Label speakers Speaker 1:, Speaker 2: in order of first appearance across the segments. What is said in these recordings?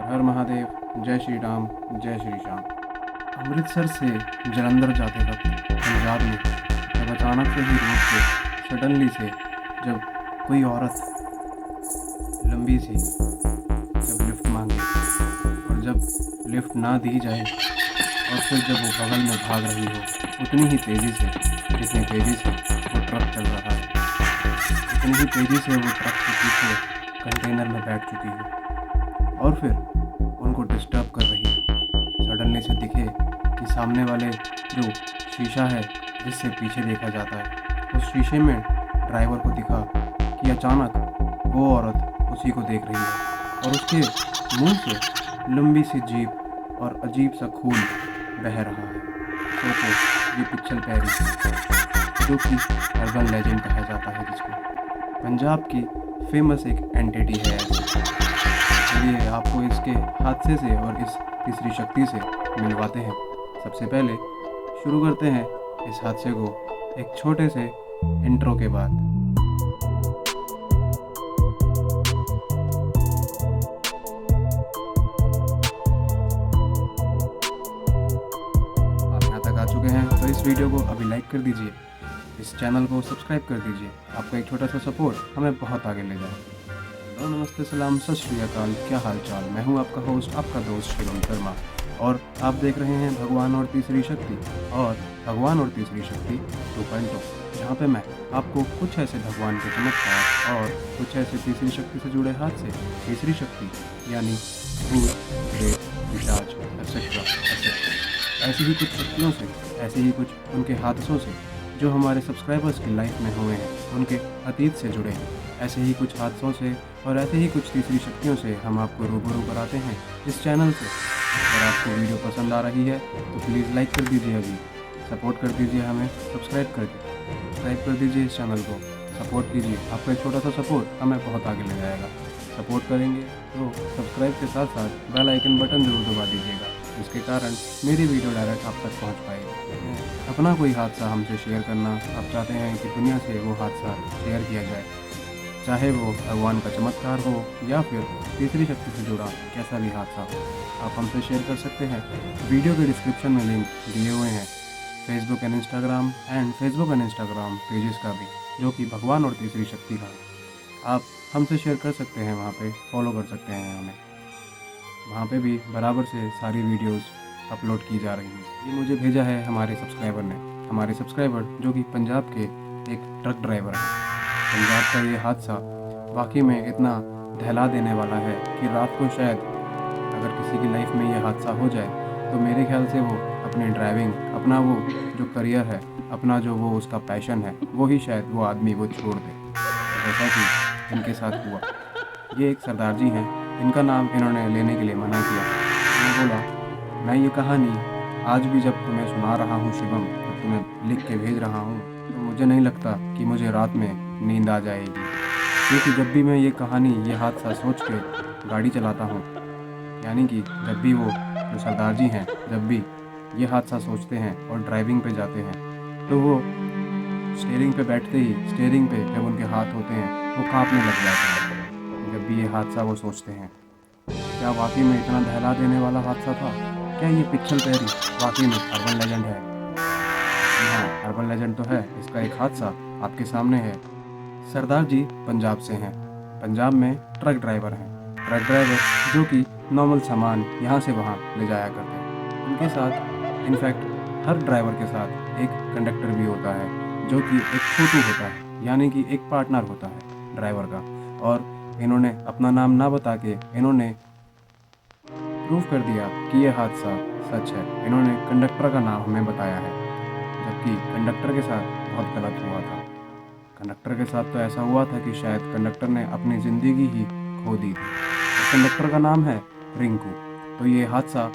Speaker 1: हर महादेव, जय श्री राम, जय श्री श्याम। अमृतसर से जलंधर जाते वक्त पंजाब में जब अचानक से ही रोड पे सडनली से जब कोई औरत लंबी सी जब लिफ्ट मांगे और जब लिफ्ट ना दी जाए और फिर जब वो बगल में भाग रही हो उतनी ही तेज़ी से जितनी तेज़ी से वो ट्रक चल रहा है, उतनी ही तेज़ी से वो ट्रक के पीछे कंटेनर में बैठ चुकी हो और फिर उनको डिस्टर्ब कर रही हो। सडनली से दिखे कि सामने वाले जो शीशा है जिससे पीछे देखा जाता है, उस शीशे में ड्राइवर को दिखा कि अचानक वो औरत उसी को देख रही है और उसके मुंह से लंबी सी जीभ और अजीब सा खून बह रहा है। सोचो, ये पिक्चर पैरी जो कि अर्बन लेजेंड कहा जाता है, जिसको पंजाब की फेमस एक एंटिटी है ऐसी। चलिए आपको इसके हादसे से और इस तीसरी शक्ति से मिलवाते हैं। सबसे पहले शुरू करते हैं इस हादसे को एक छोटे से इंट्रो के बाद। आप यहाँ तक आ चुके हैं तो इस वीडियो को अभी लाइक कर दीजिए, इस चैनल को सब्सक्राइब कर दीजिए। आपका एक छोटा सा सपोर्ट हमें बहुत आगे ले जाए। हेलो, नमस्ते, सलाम, सत श्री अकाल, क्या हाल चाल। मैं हूं आपका होस्ट, आपका दोस्त शिवम शर्मा और आप देख रहे हैं भगवान और तीसरी शक्ति और भगवान और तीसरी शक्ति 2.0, जहां पे मैं आपको कुछ ऐसे भगवान के चमत्कार और कुछ ऐसे तीसरी शक्ति से जुड़े हादसे, तीसरी शक्ति यानी भूत, प्रेत, पिशाच एक्सेट्रा ऐसी ही कुछ शक्तियों से, ऐसे ही कुछ उनके हादसों से जो हमारे सब्सक्राइबर्स की लाइफ में हुए हैं, उनके अतीत से जुड़े हैं, ऐसे ही कुछ हादसों से और ऐसे ही कुछ तीसरी शक्तियों से हम आपको रूबरू कराते हैं इस चैनल से। अगर आपको वीडियो पसंद आ रही है तो प्लीज़ लाइक कर दीजिए, अभी सपोर्ट कर दीजिए, हमें सब्सक्राइब कर दीजिए इस चैनल को, सपोर्ट कीजिए। आपका एक छोटा सा सपोर्ट हमें बहुत आगे ले जाएगा। सपोर्ट करेंगे तो सब्सक्राइब के साथ साथ बेल आइकन बटन जरूर दबा दीजिएगा, जिसके कारण मेरी वीडियो डायरेक्ट आप तक पहुंच पाएगी। अपना कोई हादसा हमसे शेयर करना आप चाहते हैं कि दुनिया से वो हादसा शेयर किया जाए, चाहे वो भगवान का चमत्कार हो या फिर तीसरी शक्ति से जुड़ा कैसा भी हादसा हो, आप हमसे शेयर कर सकते हैं। वीडियो के डिस्क्रिप्शन में लिंक दिए हुए हैं फेसबुक एंड इंस्टाग्राम पेजेस का भी, जो कि भगवान और तीसरी शक्ति का है। आप हमसे शेयर कर सकते हैं, वहाँ पे फॉलो कर सकते हैं हमें। वहाँ पे भी बराबर से सारी वीडियोस अपलोड की जा रही हैं। ये मुझे भेजा है हमारे सब्सक्राइबर जो कि पंजाब के एक ट्रक ड्राइवर है। पंजाब का ये हादसा वाकई में इतना दहला देने वाला है कि रात को शायद अगर किसी की लाइफ में ये हादसा हो जाए तो मेरे ख्याल से वो अपनी ड्राइविंग, अपना वो जो करियर है, अपना जो वो उसका पैशन है, वो ही शायद वो आदमी वो छोड़ दे, जैसा कि इनके साथ हुआ। ये एक सरदार जी हैं, इनका नाम इन्होंने लेने के लिए मना किया। मैं बोला, मैं ये कहानी आज भी जब तुम्हें सुना रहा हूँ शिवम, जब तुम्हें लिख के भेज रहा हूँ, तो मुझे नहीं लगता कि मुझे रात में नींद आ जाएगी, क्योंकि जब भी मैं ये कहानी, ये हादसा सोच के गाड़ी चलाता हूँ, यानी कि जब भी वो जो सरदार जी हैं जब भी ये हादसा सोचते हैं और ड्राइविंग पे जाते हैं, तो वो स्टीयरिंग पे बैठते ही, स्टीयरिंग पे जब उनके हाथ होते हैं वो कांपने लग जाते हैं जब भी ये हादसा वो सोचते हैं। क्या वाकई में इतना दहला देने वाला हादसा था? क्या ये पिक्चर पैरी वाकई में अर्बन लेजेंड है? हाँ, अर्बन लेजेंड तो है। इसका एक हादसा आपके सामने है। सरदार जी पंजाब से हैं, पंजाब में ट्रक ड्राइवर हैं। ट्रक ड्राइवर जो कि नॉर्मल सामान यहाँ से वहाँ ले जाया करते हैं। उनके साथ इनफैक्ट हर ड्राइवर के साथ एक कंडक्टर भी होता है, जो कि एक छोटू होता है, यानी कि एक पार्टनर होता है ड्राइवर का। और इन्होंने अपना नाम ना बता के इन्होंने प्रूव कर दिया कि ये हादसा सच है। इन्होंने कंडक्टर का नाम हमें बताया है, जबकि कंडक्टर के साथ बहुत गलत हुआ था। कंडक्टर के साथ तो ऐसा हुआ था कि शायद कंडक्टर ने अपनी ज़िंदगी ही खो दी थी। और कंडक्टर का नाम है रिंकू। तो ये हादसा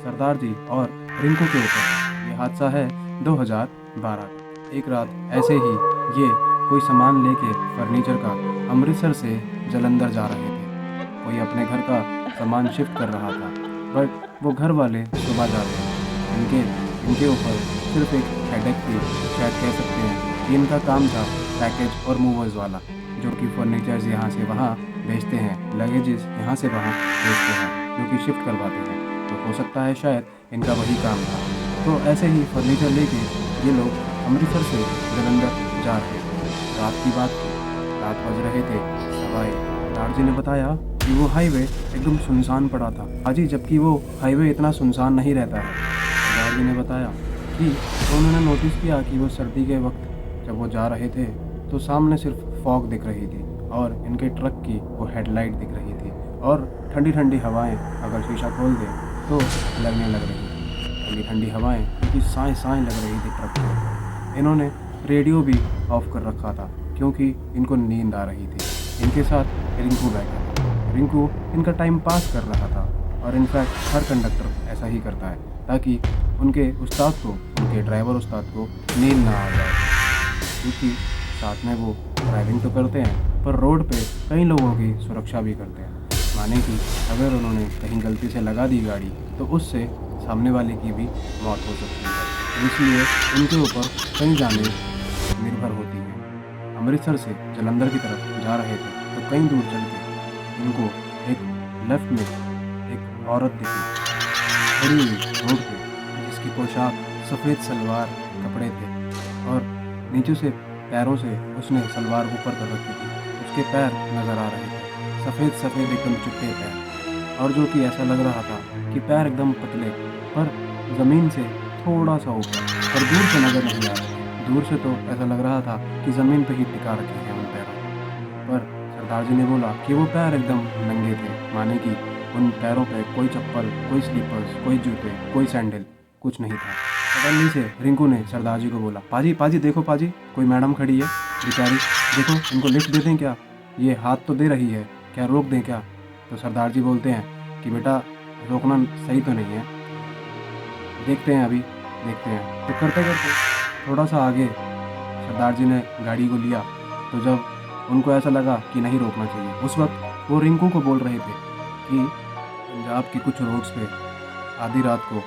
Speaker 1: सरदार जी और रिंकू के ऊपर है। ये हादसा है 2012। एक रात ऐसे ही ये कोई सामान लेके फर्नीचर का अमृतसर से जलंधर जा रहे थे। कोई अपने घर का सामान शिफ्ट कर रहा था, बट वो घर वाले सुबह जाते हैं। इनके ऊपर सिर्फ एक हेडेक थी, शायद कह सकते हैं कि इनका काम था पैकेज और मूवर्स वाला, जो कि फर्नीचर्स यहाँ से वहाँ भेजते हैं, लगेजेस यहाँ से वहाँ भेजते हैं। जो कि शिफ्ट करवाते हैं। तो हो सकता है शायद इनका वही काम था। तो ऐसे ही फर्नीचर लेके ये लोग अमृतसर से जलंधर जा रहे थे। रात की बात थी, रात बज रहे थे 1:15। सरदार जी ने बताया कि वो हाईवे एकदम सुनसान पड़ा था। हाजी, जबकि वो हाईवे इतना सुनसान नहीं रहता है। सरदार जी ने बताया कि उन्होंने नोटिस किया कि वो सर्दी के वक्त जब वो जा रहे थे तो सामने सिर्फ फॉग दिख रही थी और इनके ट्रक की वो हेडलाइट दिख रही थी और ठंडी ठंडी हवाएं अगर शीशा खोल दें तो लगने लग रही थी। ठंडी ठंडी हवाएं क्योंकि साएँ साएँ लग रही थी ट्रक को। इन्होंने रेडियो भी ऑफ कर रखा था क्योंकि इनको नींद आ रही थी। इनके साथ रिंकू बैठा था। रिंकू इनका टाइम पास कर रहा था और इनफैक्ट हर कंडक्टर ऐसा ही करता है ताकि उनके उस्ताद को, उनके ड्राइवर उस्ताद को नींद ना आ जाए, क्योंकि साथ में वो ड्राइविंग तो करते हैं पर रोड पे कई लोगों की सुरक्षा भी करते हैं। माने कि अगर उन्होंने कहीं गलती से लगा दी गाड़ी तो उससे सामने वाले की भी मौत हो सकती है। इसलिए उनके ऊपर कई जानें निर्भर होती हैं। अमृतसर से जलंधर की तरफ जा रहे थे तो कई दूर चल के इनको एक लेफ्ट में एक औरत दिखी खड़ी हुई रोड पे, जिसकी पोशाक सफ़ेद सलवार कपड़े थे और नीचे से पैरों से उसने सलवार ऊपर कर रखी थी। उसके पैर नज़र आ रहे थे, सफ़ेद सफ़ेद एकदम चिट्टे पैर, और जो कि ऐसा लग रहा था कि पैर एकदम पतले पर ज़मीन से थोड़ा सा ऊपर, पर दूर से नज़र नहीं आ रहे। दूर से तो ऐसा लग रहा था कि ज़मीन पे ही टिका रखे हैं उन पैरों पर। सरदार जी ने बोला कि वो पैर एकदम नंगे थे, माने कि उन पैरों पे कोई चप्पल, कोई स्लीपर्स, कोई जूते, कोई सैंडल, कुछ नहीं था। सडनली से रिंकू ने सरदार जी को बोला, पाजी पाजी देखो पाजी, कोई मैडम खड़ी है बेचारी, देखो इनको लिफ्ट दे दें क्या? ये हाथ तो दे रही है, क्या रोक दें क्या? तो सरदार जी बोलते हैं कि बेटा रोकना सही तो नहीं है, देखते हैं अभी देखते हैं। तो करते करते थोड़ा सा आगे सरदार जी ने गाड़ी को लिया। तो जब उनको ऐसा लगा कि नहीं रोकना चाहिए, उस वक्त वो रिंकू को बोल रहे थे कि पंजाब की कुछ रोड्स पे आधी रात को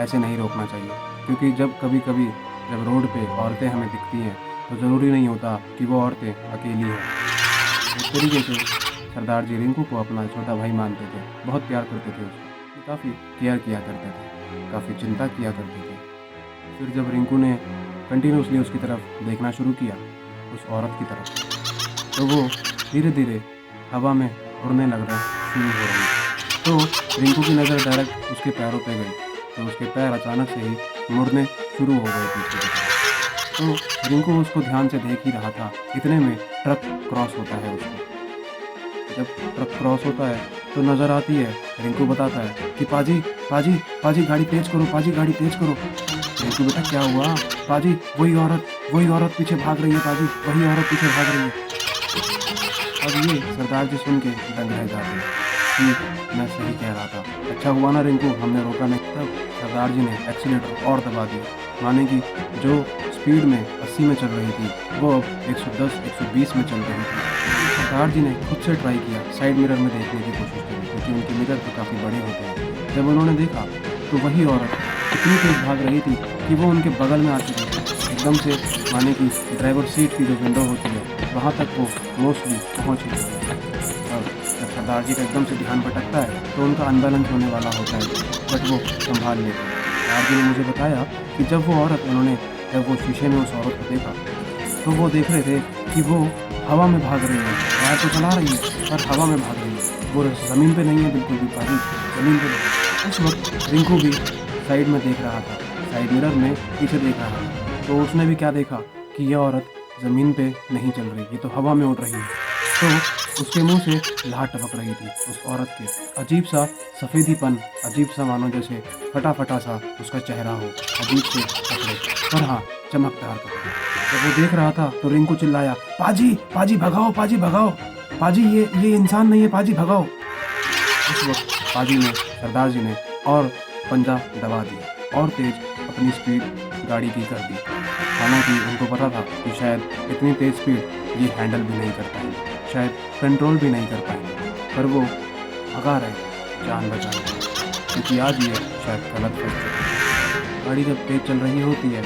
Speaker 1: ऐसे नहीं रोकना चाहिए, क्योंकि जब कभी कभी जब रोड पे औरतें हमें दिखती हैं तो ज़रूरी नहीं होता कि वो औरतें अकेली हैं। इस तरीके से सरदार जी रिंकू को अपना छोटा भाई मानते थे, बहुत प्यार करते थे उसको, काफ़ी केयर किया करते थे, काफ़ी चिंता किया करते थे। फिर जब रिंकू ने कंटिन्यूसली उसकी तरफ देखना शुरू किया, उस औरत की तरफ, तो वो धीरे धीरे हवा में उड़ने लगना शुरू हो रही थी। तो रिंकू की नज़र डायरेक्ट उसके पैरों पे गई तो उसके पैर अचानक से ही मुड़ने शुरू हो गए पीछे की तरफ। तो रिंकू उसको ध्यान से देख ही रहा था। इतने में ट्रक क्रॉस होता है उसको। जब ट्रक क्रॉस होता है तो नज़र आती है, रिंकू बताता है कि पाजी पाजी पाजी गाड़ी तेज़ करो, पाजी गाड़ी तेज़ करो। रिंकू बेटा क्या हुआ? पाजी वही औरत पीछे भाग रही है, पाजी वही औरत पीछे भाग रही है। अब ये सरदार जी सुन के दंग रह जाते हैं कि मैं सही कह रहा था, अच्छा हुआ ना रिंकू हमने रोका नहीं। तब सरदार जी ने एक्सीलेटर और दबा दिया, माने कि जो स्पीड में 80 में चल रही थी वो अब 110-120 में चल रही थी। सरदार जी ने खुद से ट्राई किया, साइड मिरर में देखने की कोशिश की, क्योंकि उनके मिरर तो काफ़ी बड़े होते हैं। जब उन्होंने देखा तो वही औरत इतनी तेज़ भाग रही थी कि वो उनके बगल में आ चुकी थी एकदम से, माने कि ड्राइवर सीट की जो विंडो होती है वहाँ तक वो मोस्टली पहुँच ही चुकी है। और जब सरदार जी का एकदम से ध्यान भटकता है तो उनका अनबैलेंस होने वाला होता है, बट वो संभाल लेते हैं। सरदार जी ने मुझे बताया कि जब वो औरत, उन्होंने जब वो शीशे में उस औरत को देखा तो वो देख रहे थे कि वो हवा में भाग रही है, कार तो चला रही है पर हवा में भाग रही है, वो ज़मीन पे नहीं है बिल्कुल भी, पाजी ज़मीन पे नहीं। उस वक्त रिंकू भी साइड में देख रहा था, साइड मिरर में पीछे देख रहा था। तो उसने भी क्या देखा कि यह औरत ज़मीन पे नहीं चल रही, ये तो हवा में उड़ रही है। तो उसके मुंह से लार टपक रही थी उस औरत के, अजीब सा सफ़ेदीपन, अजीब सा मानो जैसे फटा फटा सा उसका चेहरा हो, अजीब से कपड़े, पर हाँ चमकदार कपड़े। जब वो देख रहा था तो रिंकू चिल्लाया, पाजी पाजी भगाओ, पाजी भगाओ, पाजी ये इंसान नहीं है, पाजी भगाओ। उस वक्त पाजी ने, सरदार जी ने और पंजा दबा दिया और तेज अपनी स्पीड गाड़ी की कर दी। हालांकि उनको पता था कि शायद इतनी तेज़ स्पीड ये हैंडल भी नहीं कर पाएंगे, शायद कंट्रोल भी नहीं कर पाएंगे, पर वो भगा रहे जान बचाने, क्योंकि आज ये शायद गलत फंस चुके। गाड़ी जब तेज़ चल रही होती है,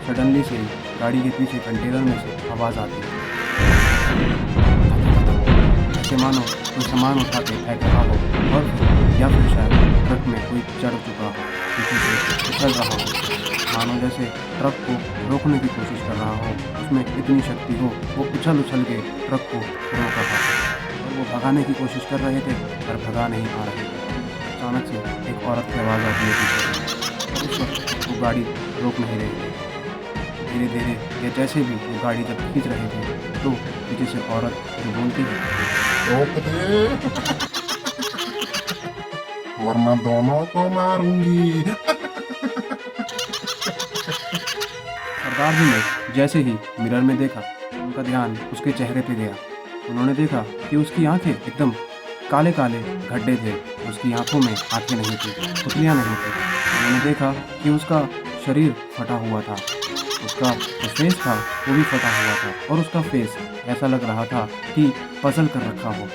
Speaker 1: सडनली से ही गाड़ी के पीछे कंटेनर में से आवाज़ आती है, ऐसे मानो कोई सामान उठा के फेंक रहा हो, और या फिर शायद ट्रक में कोई चढ़ चुका हो, पीछे से उछल रहा हो, मानो जैसे ट्रक को रोकने की कोशिश कर रहा हो, उसमें इतनी शक्ति हो, वो उछल उछल के ट्रक को रोक रहा हो। और वो भगाने की कोशिश कर रहे थे पर भगा नहीं पा रहे थे। अचानक से एक औरत की आवाज़ आती है पीछे, और उस वक्त वो गाड़ी रोक नहीं रही थी। धीरे धीरे या जैसे भी वो गाड़ी जब खींच रहे थे तो पीछे से औरत जो बोलती है,
Speaker 2: रोक दे वरना दोनों को मारूंगी।
Speaker 1: सरदार जी ने जैसे ही मिरर में देखा, उनका ध्यान उसके चेहरे पे गया। उन्होंने देखा कि उसकी आंखें एकदम काले काले गड्ढे थे, उसकी आंखों में आंखें नहीं थी, पुतलियाँ नहीं थी। उन्होंने देखा कि उसका शरीर फटा हुआ था, उसका जो फेस था वो भी फटा हुआ था, और उसका फेस ऐसा लग रहा था कि पजल कर रखा हो,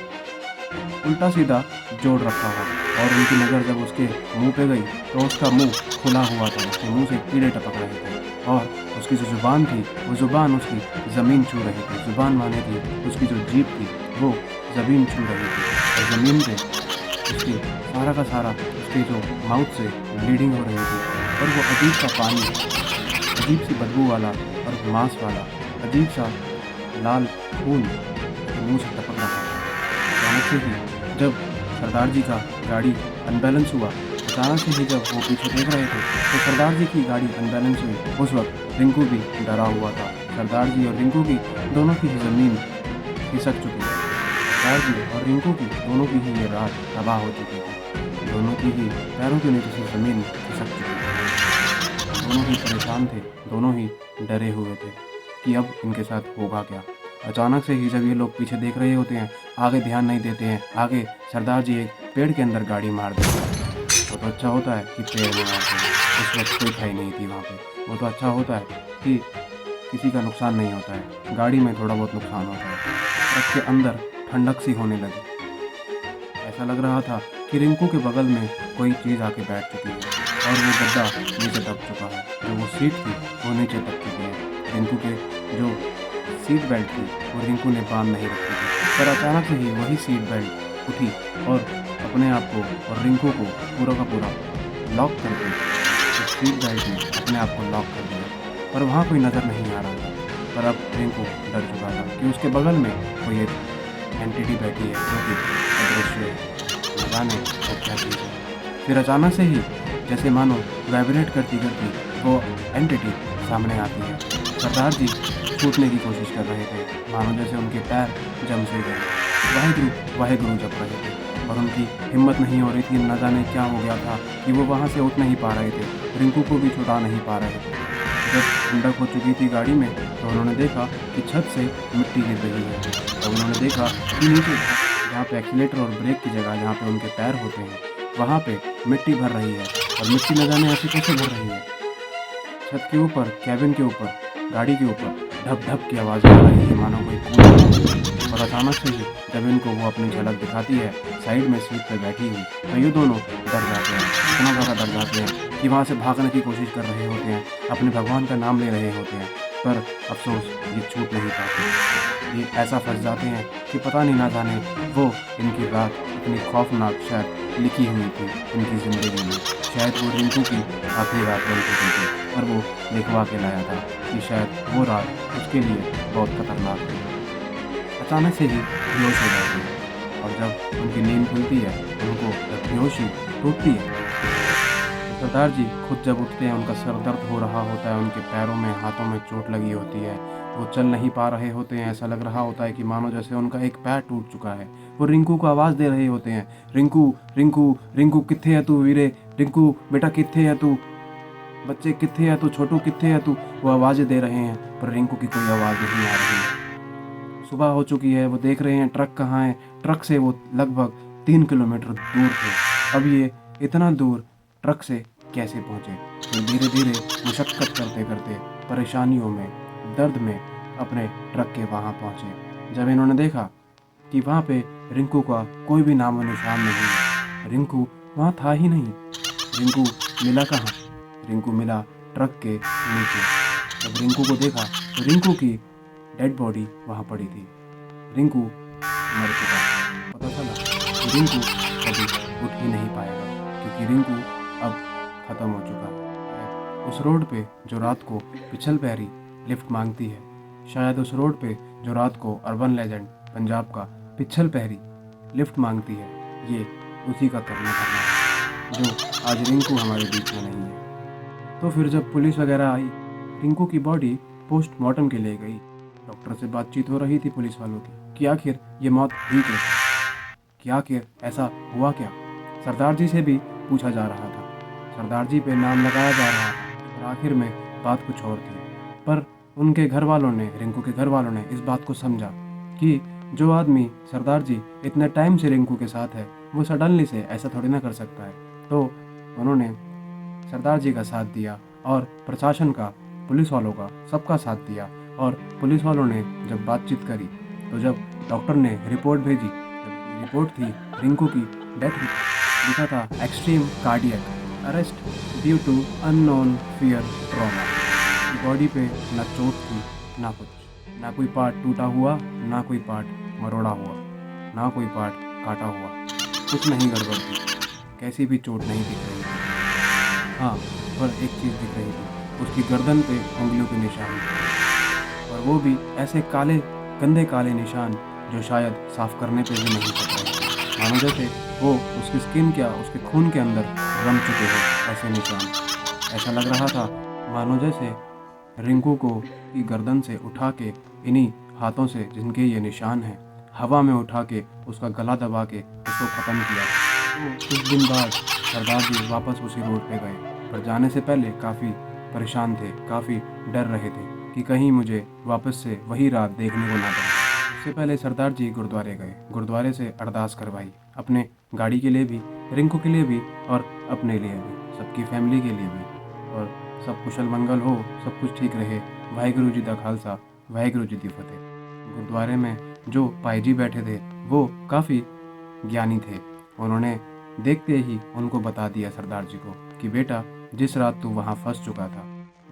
Speaker 1: उल्टा सीधा जोड़ रखा हो। और उनकी नज़र जब उसके मुंह पे गई तो उसका मुंह खुला हुआ था, उसके मुंह से कीड़े टपक रहे थे, और उसकी जो ज़ुबान थी वो ज़ुबान उसकी ज़मीन छू रही थी। ज़ुबान माने थी उसकी जो जीभ थी वो ज़मीन छू रही थी, और ज़मीन पे उसकी सारा का सारा उसके जो माउथ से ब्लीडिंग हो रही थी, और वो अजीब सा पानी, अजीब सी बदबू वाला और मांस वाला अजीब सा लाल खून मुंह से टपक रहा था। अचानक से ही जब सरदार जी का गाड़ी अनबैलेंस हुआ, अचानक से ही जब वो पीछे देख रहे थे तो सरदार जी की गाड़ी अनबैलेंस हुई। उस वक्त रिंकू भी डरा हुआ था। सरदार जी और रिंकू की दोनों की ही ज़मीन खिसक चुकी है। सरदार जी और रिंकू की दोनों की ही ये रात तबाह हो चुकी थी। दोनों की ही पैरों के नीचे से ज़मीन खिसक चुकी थी। दोनों ही परेशान थे, दोनों ही डरे हुए थे कि अब इनके साथ होगा क्या। अचानक से ही जब ये लोग पीछे देख रहे होते हैं, आगे ध्यान नहीं देते हैं, आगे सरदार जी एक पेड़ के अंदर गाड़ी मार देते हैं। वो तो अच्छा होता है कि पेड़ में मारते हैं, उस वक्त कोई खाई नहीं थी वहाँ पे। वो तो अच्छा होता है कि किसी का नुकसान नहीं होता है, गाड़ी में थोड़ा बहुत नुकसान होता है। ट्रक के अंदर ठंडक सी होने लगी, ऐसा लग रहा था कि रिंकू के बगल में कोई चीज़ आके बैठ चुकी है, और वो गद्दा नीचे दब चुका है, जो वो सीट थी वो नीचे दब चुकी है। रिंकू के जो सीट बेल्ट थी वो रिंकू ने बांध नहीं रखी थी, पर अचानक से ही वही सीट बेल्ट उठी और अपने आप को और रिंकू को पूरा का पूरा लॉक कर दिया। तो सीट बेल्ट ने अपने आप को लॉक कर दिया, पर वहाँ कोई नज़र नहीं आ रहा था। पर अब रिंकू डर चुका था कि उसके बगल में कोई एक एंटिटी बैठी है जो कि अदृश्य है, न जाने वो क्या चीज़ है। फिर अचानक से ही जैसे मानो वाइब्रेट करती करती वो एंटिटी सामने आती है। सरदार जी छूटने की कोशिश कर रहे थे, मानो जैसे उनके पैर जम से गए। वाहेगुरु वाहेगुरु जप रहे थे, और उनकी हिम्मत नहीं हो रही थी। न जाने क्या हो गया था कि वो वहाँ से उठ नहीं पा रहे थे, रिंकू को भी छुड़ा नहीं पा रहे थे। जब ठंडक हो चुकी थी गाड़ी में तो उन्होंने देखा कि छत से मिट्टी गिर रही है, तो उन्होंने देखा कि नीचे जहाँ पे एक्सीलेटर और ब्रेक की जगह जहाँ पे उनके पैर होते हैं वहाँ पे मिट्टी भर रही है, और मिट्टी न जाने ऐसे कैसे भर रही है। छत के ऊपर, कैबिन के ऊपर, गाड़ी के ऊपर ढप ढप की आवाज़ आ रही है, मानो कोई कूद रहा है। और अचानक से ही जब इनको वो अपनी झलक दिखाती है साइड में सीट पर बैठी हुई, तो ये दोनों डर जाते हैं, इतना ज़्यादा डर जाते हैं कि वहाँ से भागने की कोशिश कर रहे होते हैं, अपने भगवान का नाम ले रहे होते हैं, पर अफसोस ये छूट नहीं पाते। ये ऐसा फंस जाते हैं कि पता नहीं ना जाने वो इनकी रात इतनी खौफनाक शायद लिखी हुई थी इनकी ज़िंदगी में। शायद वो रिंकू की आखिरी रात बन चुकी थी, और वो लिखवा के लाया था कि शायद वो रात उसके लिए बहुत खतरनाक थी। अचानक से ही बेहोश हो जाते हैं, और जब उनकी नींद खुलती है उनको जब बेहोशी टूटती है, तो सरदार जी खुद जब उठते हैं उनका सर दर्द हो रहा होता है, उनके पैरों में हाथों में चोट लगी होती है, वो चल नहीं पा रहे होते हैं। ऐसा लग रहा होता है कि मानो जैसे उनका एक पैर टूट चुका है। वो रिंकू को आवाज़ दे रहे होते हैं, रिंकू रिंकू रिंकू कित्थे है तू वीरे, रिंकू बेटा कित्थे है तू, बच्चे कित्थे है तू, छोटू कित्थे है तू। वो आवाज़ें दे रहे हैं पर रिंकू की कोई आवाज़ नहीं आ रही है। सुबह हो चुकी है, वो देख रहे हैं ट्रक कहाँ है। ट्रक से वो लगभग 3 किलोमीटर दूर थे। अब ये इतना दूर ट्रक से कैसे पहुँचे। तो धीरे धीरे मशक्क़त करते करते परेशानियों में, दर्द में अपने ट्रक के वहाँ पहुँचे। जब इन्होंने देखा कि वहाँ पे रिंकू का कोई भी नामो निशान नहीं है, रिंकू वहाँ था ही नहीं। रिंकू मिला कहाँ? रिंकू मिला ट्रक के नीचे। जब रिंकू को देखा तो रिंकू की डेड बॉडी वहाँ पड़ी थी। रिंकू मर चुका। पता चला कि रिंकू कभी उठ ही नहीं पाएगा, क्योंकि रिंकू अब ख़त्म हो चुका है। उस रोड पे जो रात को पिछल पैरी लिफ्ट मांगती है, शायद उस रोड पे जो रात को अर्बन लेजेंड पंजाब का पिछल पैरी लिफ्ट मांगती है, ये उसी का करना है जो आज रिंकू हमारे बीच में नहीं है। तो फिर जब पुलिस वगैरह आई, रिंकू की बॉडी पोस्टमार्टम के लिए गई। डॉक्टर से बातचीत हो रही थी पुलिस वालों की कि आखिर ये मौत हुई कैसे, कि आखिर ऐसा हुआ क्या। सरदार जी से भी पूछा जा रहा था, सरदार जी पे नाम लगाया जा रहा था, और आखिर में बात कुछ और थी। पर उनके घर वालों ने, रिंकू के घर वालों ने इस बात को समझा कि जो आदमी सरदार जी इतने टाइम से रिंकू के साथ है, वो सडनली से ऐसा थोड़ी ना कर सकता है। तो उन्होंने सरदार जी का साथ दिया और प्रशासन का, पुलिस वालों का, सबका साथ दिया। और पुलिस वालों ने जब बातचीत करी, तो जब डॉक्टर ने रिपोर्ट भेजी, जब रिपोर्ट थी रिंकू की डेथ, लिखा था extreme cardiac arrest due to unknown fear trauma. Body पे ना चोट थी ना कुछ, ना कोई पार्ट टूटा हुआ, ना कोई पार्ट मरोड़ा हुआ, ना कोई पार्ट काटा हुआ, कुछ नहीं गड़बड़ थी, कैसी भी चोट नहीं दिख रही थी। हाँ, पर एक चीज़ दिख रही थी, उसकी गर्दन पे उंगलियों के निशान थे, और वो भी ऐसे काले, गंदे काले निशान जो शायद साफ करने पे भी नहीं पड़ रहे, मानो जैसे वो उसकी स्किन क्या उसके खून के अंदर रम चुके हो, ऐसे निशान। ऐसा लग रहा था मानो जैसे रिंकू को की गर्दन से उठा के इन्हीं हाथों से, जिनके ये निशान हैं, हवा में उठा के उसका गला दबा के उसको ख़त्म किया। तो कुछ दिन बाद सरदार जी वापस उसी रोड पे गए, पर जाने से पहले काफ़ी परेशान थे, काफ़ी डर रहे थे कि कहीं मुझे वापस से वही रात देखने को ना पड़े। उससे पहले सरदार जी गुरुद्वारे गए, गुरुद्वारे से अरदास करवाई, अपने गाड़ी के लिए भी, रिंकू के लिए भी, और अपने लिए भी, सबकी फैमिली के लिए भी, और सब कुशल मंगल हो, सब कुछ ठीक रहे। वाहिगुरु जी दा खालसा, वाहिगुरु जी दी फतेह। गुरुद्वारे में जो पाई जी बैठे थे वो काफ़ी ज्ञानी थे। उन्होंने देखते ही उनको बता दिया सरदार जी को कि बेटा, जिस रात तू वहाँ फंस चुका था,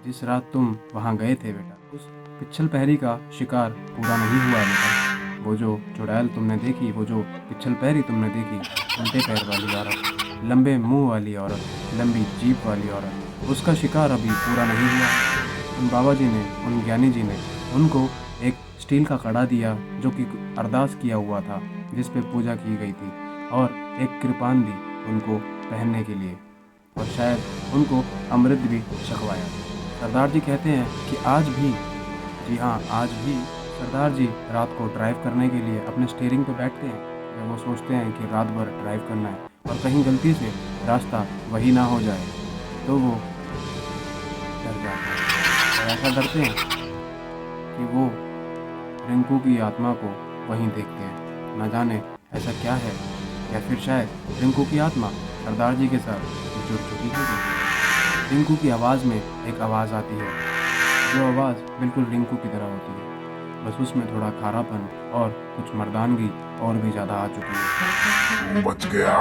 Speaker 1: जिस रात तुम वहाँ गए थे बेटा, उस पिछल पहरी का शिकार पूरा नहीं हुआ बेटा। वो जो चुड़ैल तुमने देखी, वो जो पिछल पहरी तुमने देखी, उल्टे पैर वाली औरत, लंबे मुंह वाली औरत, लंबी जीभ वाली औरत, उसका शिकार अभी पूरा नहीं हुआ। उन बाबा जी ने, उन ज्ञानी जी ने उनको एक स्टील का कड़ा दिया जो कि अरदास किया हुआ था, जिस पे पूजा की गई थी, और एक कृपान दी उनको पहनने के लिए, और शायद उनको अमृत भी छकवाया। सरदार जी कहते हैं कि आज भी, जी हाँ, आज भी सरदार जी रात को ड्राइव करने के लिए अपने स्टीयरिंग पे बैठते हैं, जब वो सोचते हैं कि रात भर ड्राइव करना है और कहीं गलती से रास्ता वही ना हो जाए, तो वो डर जाते हैं। और ऐसा डरते हैं कि वो रिंकू की आत्मा को वहीं देखते हैं। न जाने ऐसा क्या है, या फिर शायद रिंकू की आत्मा सरदार जी के साथ जुड़ चुकी है। रिंकू की आवाज़ में एक आवाज़ आती है, जो आवाज़ बिल्कुल रिंकू की तरह होती है, बस उसमें थोड़ा खारापन और कुछ मर्दानगी और भी ज़्यादा आ चुकी है।
Speaker 2: तू बच गया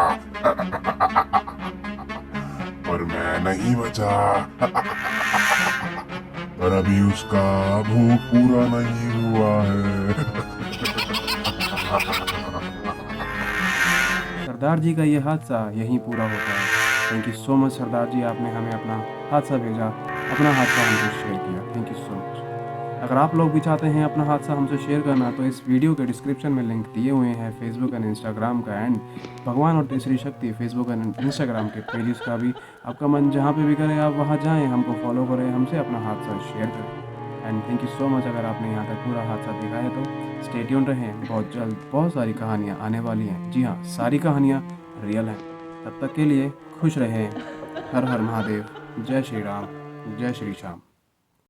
Speaker 2: पर मैं नहीं बचा। पर अभी उसका भूख पूरा नहीं हुआ है।
Speaker 1: सरदार जी का ये हादसा यहीं पूरा होता है। थैंक यू सो मच सरदार जी, आपने हमें अपना हादसा भेजा, अपना हादसा हमसे शेयर किया। Thank you so much. अगर आप लोग भी चाहते हैं अपना हादसा हमसे शेयर करना, तो इस वीडियो के डिस्क्रिप्शन में लिंक दिए हुए हैं फेसबुक एंड इंस्टाग्राम का, एंड भगवान और तीसरी शक्ति फेसबुक एंड इंस्टाग्राम के पेजेस का भी। आपका मन जहाँ पे भी करे आप वहाँ जाएँ, हमको फॉलो करें, हमसे अपना हादसा शेयर करें। And thank you so much. अगर आपने यहाँ तक पूरा हादसा देखा है तो स्टे ट्यून्ड रहें, बहुत जल्द बहुत सारी कहानियाँ आने वाली हैं। जी हाँ, सारी कहानियाँ रियल हैं। तब तक के लिए खुश रहें। हर हर महादेव। जय श्री राम, जय श्री श्याम।